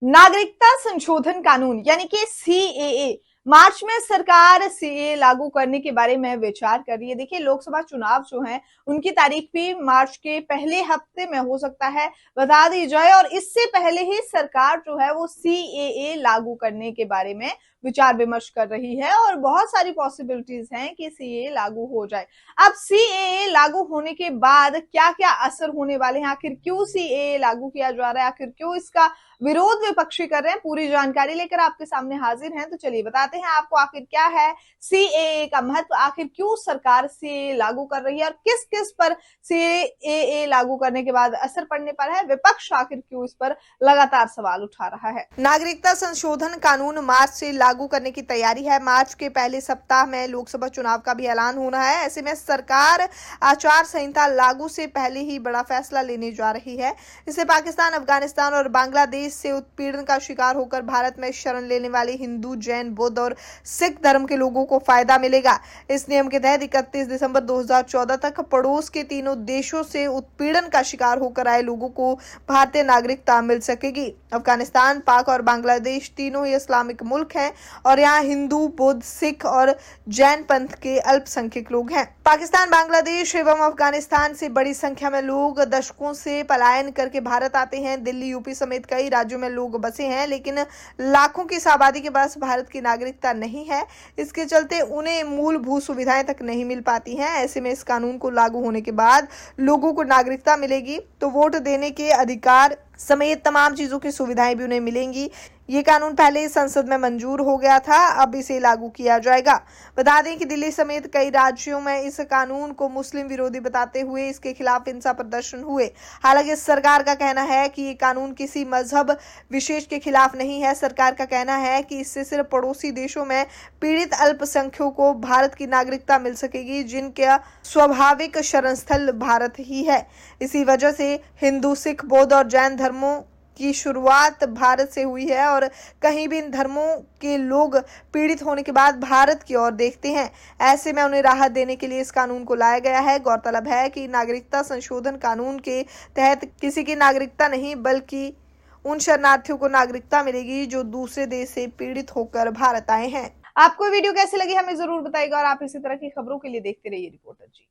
नागरिकता संशोधन कानून यानी कि सीएए मार्च में सरकार सीएए लागू करने के बारे में विचार कर रही है। देखिए, लोकसभा चुनाव जो हैं उनकी तारीख भी मार्च के पहले हफ्ते में हो सकता है, बता दी जाए। और इससे पहले ही सरकार जो है वो सीएए लागू करने के बारे में विचार विमर्श कर रही है और बहुत सारी पॉसिबिलिटीज हैं कि सीएए लागू हो जाए। अब सीएए लागू होने के बाद क्या क्या असर होने वाले हैं, आखिर क्यों सीएए लागू किया जा रहा है, आखिर क्यों इसका विरोध विपक्षी कर रहे हैं, पूरी जानकारी लेकर आपके सामने हाजिर हैं। तो चलिए बताते हैं आपको आखिर क्या है सीएए का महत्व, आखिर क्यों सरकार सीएए लागू कर रही है और किस किस पर सीएए लागू करने के बाद असर पड़ने पर है, विपक्ष आखिर क्यों इस पर लगातार सवाल उठा रहा है। नागरिकता संशोधन कानून मार्च से लागू करने की तैयारी है। मार्च के पहले सप्ताह में लोकसभा चुनाव का भी ऐलान होना है। ऐसे में सरकार आचार संहिता लागू से पहले ही बड़ा फैसला लेने जा रही है। इससे पाकिस्तान, अफगानिस्तान और बांग्लादेश से उत्पीड़न का शिकार होकर भारत में शरण लेने वाले हिंदू, जैन, बौद्ध और सिख धर्म के लोगों को फायदा मिलेगा। इस नियम के तहत 31 दिसंबर 2014 तक पड़ोस के तीनों देशों से उत्पीड़न का शिकार होकर आए लोगों को भारतीय नागरिकता मिल सकेगी। अफगानिस्तान, पाक और बांग्लादेश तीनों ही इस्लामिक मुल्क हैं और यहाँ हिंदू, बौद्ध, सिख और जैन पंथ के अल्पसंख्यक लोग हैं। पाकिस्तान, बांग्लादेश एवं अफगानिस्तान से बड़ी संख्या में लोग दशकों से पलायन करके भारत आते हैं। दिल्ली, यूपी समेत कई राज्यों में लोग बसे हैं, लेकिन लाखों की इस आबादी के पास भारत की नागरिकता नहीं है। इसके चलते उन्हें मूलभूत सुविधाएं तक नहीं मिल पाती हैं। ऐसे में इस कानून को लागू होने के बाद लोगों को नागरिकता मिलेगी तो वोट देने के अधिकार समेत तमाम चीजों की सुविधाएं भी उन्हें मिलेंगी। ये कानून पहले संसद में मंजूर हो गया था, अब इसे लागू किया जाएगा। बता दें कि दिल्ली समेत कई राज्यों में इस कानून को मुस्लिम विरोधी बताते हुए इसके खिलाफ हिंसा प्रदर्शन हुए। हालांकि सरकार का कहना है कि ये कानून किसी मजहब विशेष के खिलाफ नहीं है। सरकार का कहना है कि इससे सिर्फ पड़ोसी देशों में पीड़ित अल्पसंख्यकों को भारत की नागरिकता मिल सकेगी, जिनका स्वाभाविक शरण स्थल भारत ही है। इसी वजह से हिंदू, सिख, बौद्ध और जैन धर्मों की शुरुआत भारत से हुई है और कहीं भी इन धर्मों के लोग पीड़ित होने के बाद भारत की ओर देखते हैं। ऐसे में उन्हें राहत देने के लिए इस कानून को लाया गया है। गौरतलब है कि नागरिकता संशोधन कानून के तहत किसी की नागरिकता नहीं बल्कि उन शरणार्थियों को नागरिकता मिलेगी जो दूसरे देश से पीड़ित होकर भारत आए हैं। आपको वीडियो कैसी लगी हमें जरूर बताइएगा और आप इसी तरह की खबरों के लिए देखते रहिए रिपोर्टर जी।